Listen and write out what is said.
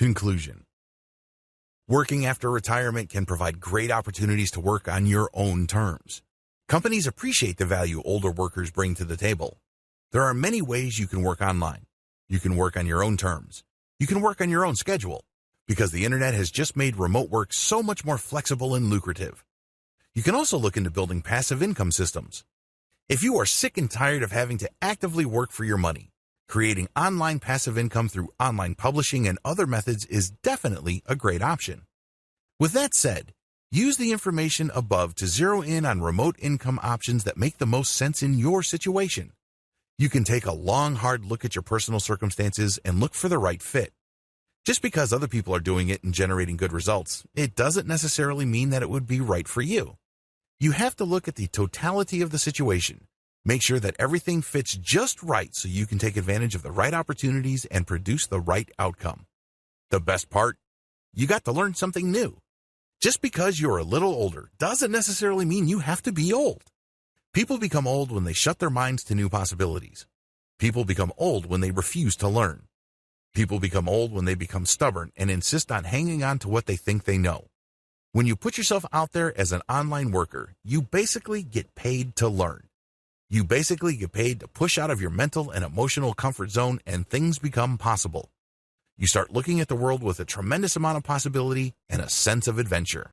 Conclusion. Working after retirement can provide great opportunities to work on your own terms. Companies appreciate the value older workers bring to the table. There are many ways you can work online. You can work on your own terms. You can work on your own schedule, because the internet has just made remote work so much more flexible and lucrative. You can also look into building passive income systems. If you are sick and tired of having to actively work for your money, creating online passive income through online publishing and other methods is definitely a great option. With that said, use the information above to zero in on remote income options that make the most sense in your situation. You can take a long, hard look at your personal circumstances and look for the right fit. Just because other people are doing it and generating good results, it doesn't necessarily mean that it would be right for you. You have to look at the totality of the situation. Make sure that everything fits just right so you can take advantage of the right opportunities and produce the right outcome. The best part? You got to learn something new. Just because you're a little older doesn't necessarily mean you have to be old. People become old when they shut their minds to new possibilities. People become old when they refuse to learn. People become old when they become stubborn and insist on hanging on to what they think they know. When you put yourself out there as an online worker, you basically get paid to learn. You basically get paid to push out of your mental and emotional comfort zone, and things become possible. You start looking at the world with a tremendous amount of possibility and a sense of adventure.